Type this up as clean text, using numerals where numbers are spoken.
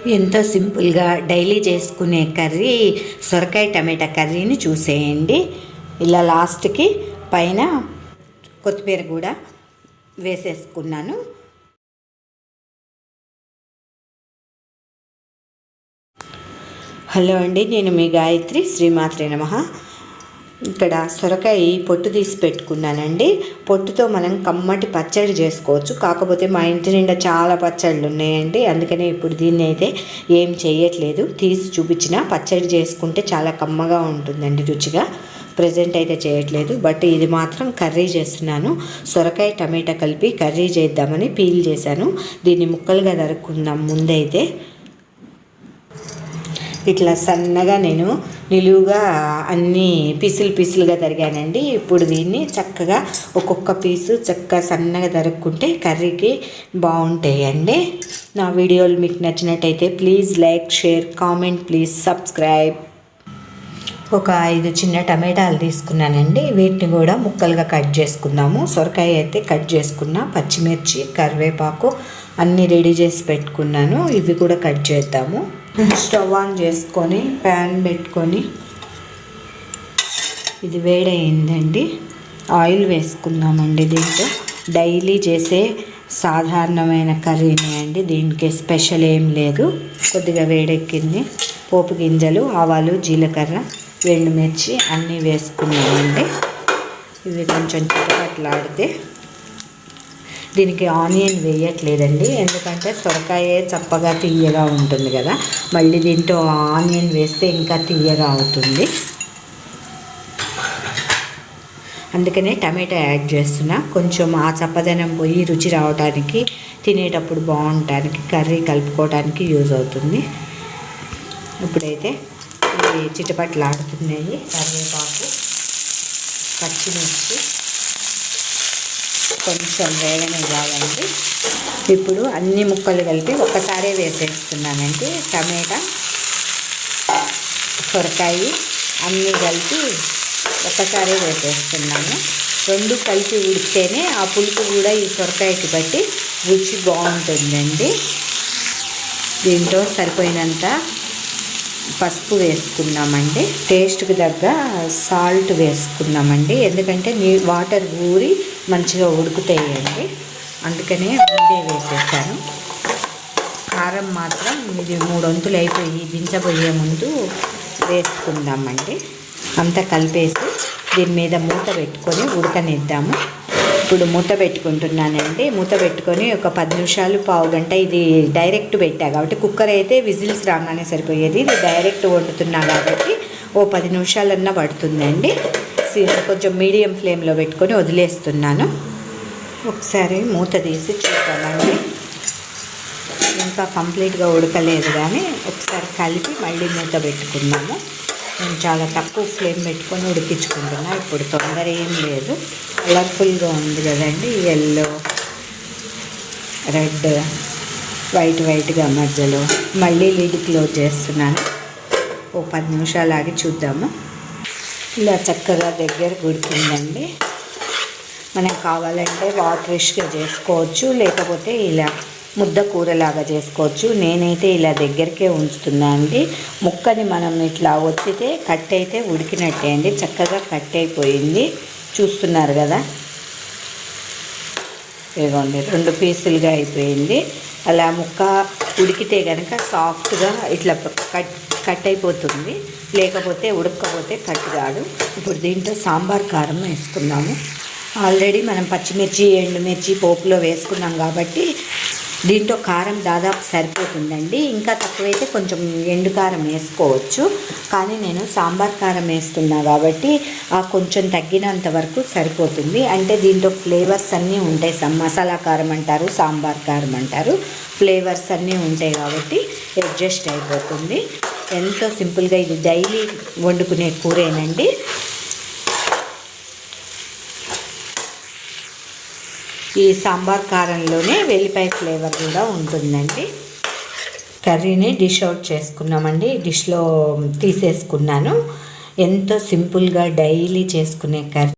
ఎంతో సింపుల్గా డైలీ చేసుకునే కర్రీ సొరకాయ టమాటా కర్రీని చూసేయండి. ఇలా లాస్ట్కి పైన కొత్తిమీర కూడా వేసేసుకున్నాను. హలో అండి, నేను మీ గాయత్రి. శ్రీమాత్రే నమః. ఇక్కడ సొరకాయ పొట్టు తీసి పెట్టుకున్నానండి. పొట్టుతో మనం కమ్మటి పచ్చడి చేసుకోవచ్చు. కాకపోతే మా ఇంటి నిండా చాలా పచ్చళ్ళు ఉన్నాయండి, అందుకనే ఇప్పుడు దీన్ని అయితే ఏం చేయట్లేదు. తీసి చూపించిన పచ్చడి చేసుకుంటే చాలా కమ్మగా ఉంటుందండి, రుచిగా. ప్రజెంట్ అయితే చేయట్లేదు, బట్ ఇది మాత్రం కర్రీ చేస్తున్నాను. సొరకాయ టమాటా కలిపి కర్రీ చేద్దామని పీల్ చేశాను. దీన్ని ముక్కలుగా తరుక్కుందాం. ముందైతే ఇట్లా సన్నగా నేను నిలువుగా అన్నీ పీసులుగా తరిగానండి. ఇప్పుడు దీన్ని చక్కగా ఒక్కొక్క పీసు చక్కగా సన్నగా తరుక్కుంటే కర్రీకి బాగుంటాయండి. నా వీడియోలు మీకు నచ్చినట్టయితే please like, share, comment, please subscribe. ఒక 5 చిన్న టమాటాలు తీసుకున్నానండి. వీటిని కూడా ముక్కలుగా కట్ చేసుకుందాము. సొరకాయ అయితే కట్ చేసుకున్నా, పచ్చిమిర్చి, కరివేపాకు అన్నీ రెడీ చేసి పెట్టుకున్నాను. ఇవి కూడా కట్ చేద్దాము. స్టవ్ ఆన్ చేసుకొని ప్యాన్ పెట్టుకొని ఇది వేడయిందండి. ఆయిల్ వేసుకుందామండి. దీంట్లో డైలీ చేసే సాధారణమైన కర్రీనే అండి, దీనికి స్పెషల్ ఏం లేదు. కొద్దిగా వేడెక్కింది. పోపు గింజలు, ఆవాలు, జీలకర్ర, ఎండుమిర్చి అన్నీ వేసుకున్నామండి. ఇవి కొంచెం చిటపట్లాడితే, దీనికి ఆనియన్ వేయట్లేదండి, ఎందుకంటే సొరకాయ చప్పగా తీయగా ఉంటుంది కదా. మళ్ళీ దీంట్లో ఆనియన్ వేస్తే ఇంకా తీయగా అవుతుంది, అందుకనే టమాటా యాడ్ చేస్తున్నా. కొంచెం ఆ చప్పదనం పోయి రుచి రావడానికి, తినేటప్పుడు బాగుండటానికి, కర్రీ కలుపుకోవడానికి యూజ్ అవుతుంది. ఇప్పుడైతే ఇవి చిటపట్లాడుతున్నాయి. కరివేపాకు, పచ్చిమిర్చి కొంచెం వేగనివ్వాలండి. ఇప్పుడు అన్ని ముక్కలు కలిపి ఒక్కసారే వేసేస్తున్నానండి. టమాటా, సొరకాయ అన్నీ కలిపి ఒక్కసారే వేసేస్తున్నాను. 2 కలిపి ఉడికితేనే ఆ పులుపు కూడా ఈ సొరకాయకి బట్టి రుచి బాగుంటుందండి. దీంట్లో సరిపోయినంత పసుపు వేసుకున్నామండి. టేస్ట్కి తగ్గ సాల్ట్ వేసుకున్నామండి, ఎందుకంటే వాటర్ ఊరి మంచిగా ఉడుకుతాయండి, అందుకనే ముందే వేసేసాను. కారం మాత్రం ఇది 3 వంతులు అయిపోయి దించబోయే ముందు వేసుకుందామండి. అంతా కలిపేసి దీని మీద మూత పెట్టుకొని ఉడకనిద్దాము. ఇప్పుడు మూత పెట్టుకుంటున్నానండి. మూత పెట్టుకొని ఒక 10 నిమిషాలు, పావు గంట. ఇది డైరెక్ట్ పెట్టా కాబట్టి, కుక్కర్ అయితే విజిల్స్ రాగానే సరిపోయేది. ఇది డైరెక్ట్ వండుతున్నా కాబట్టి ఓ 10 నిమిషాలన్నా పడుతుందండి. కొంచెం మీడియం ఫ్లేమ్లో పెట్టుకొని వదిలేస్తున్నాను. ఒకసారి మూత తీసి చూద్దామండి. ఇంకా కంప్లీట్గా ఉడకలేదు, కానీ ఒకసారి కలిపి మళ్ళీ మూత పెట్టుకున్నాము. నేను చాలా తక్కువ ఫ్లేమ్ పెట్టుకొని ఉడికించుకుంటున్నా. ఇప్పుడు తొందర ఏం లేదు. కలర్ఫుల్గా ఉంది కదండి, ఎల్లో, రెడ్, వైట్గా మధ్యలో. మళ్ళీ లిడ్ క్లోజ్ చేస్తున్నాను. ఓ 10 నిమిషాలు ఆగి చూద్దాము. ఇలా చక్కగా దగ్గర ఉడికిందండి. మనం కావాలంటే వాటరిష్గా చేసుకోవచ్చు, లేకపోతే ఇలా ముద్ద కూరలాగా చేసుకోవచ్చు. నేనైతే ఇలా దగ్గరికే ఉంచుతున్నా అండి. ముక్కని మనం ఇట్లా ఒత్తితే కట్ అయితే ఉడికినట్టే అండి. చక్కగా కట్ అయిపోయింది, చూస్తున్నారు కదా. ఇదిగోండి, 2 పీసులుగా అయిపోయింది. అలా ముక్క ఉడికితే కనుక సాఫ్ట్గా ఇట్లా కట్ అయిపోతుంది, లేకపోతే ఉడకపోతే కట్ కాదు. ఇప్పుడు దీంట్లో సాంబార్ కారం వేసుకున్నాము. ఆల్రెడీ మనం పచ్చిమిర్చి, ఎండుమిర్చి పోపులో వేసుకున్నాం కాబట్టి దీంట్లో కారం దాదాపు సరిపోతుందండి. ఇంకా తక్కువైతే కొంచెం ఎండు కారం వేసుకోవచ్చు, కానీ నేను సాంబార్ కారం వేస్తున్నా కాబట్టి ఆ కొంచెం తగ్గినంత వరకు సరిపోతుంది. అంటే దీంట్లో ఫ్లేవర్స్ అన్నీ ఉంటాయి. మసాలా కారం అంటారు, సాంబార్ కారం అంటారు, ఫ్లేవర్స్ అన్నీ ఉంటాయి కాబట్టి అడ్జస్ట్ అయిపోతుంది. ఎంతో సింపుల్గా, ఇది డైలీ వండుకునే కూరేనండి. ఈ సాంబార్ కారంలోనే వెల్లిపాయ ఫ్లేవర్ కూడా ఉంటుందండి. కర్రీని డిష్ అవుట్ చేసుకున్నామండి. డిష్లో తీసేసుకున్నాను. ఎంతో సింపుల్గా డైలీ చేసుకునే కర్రీ.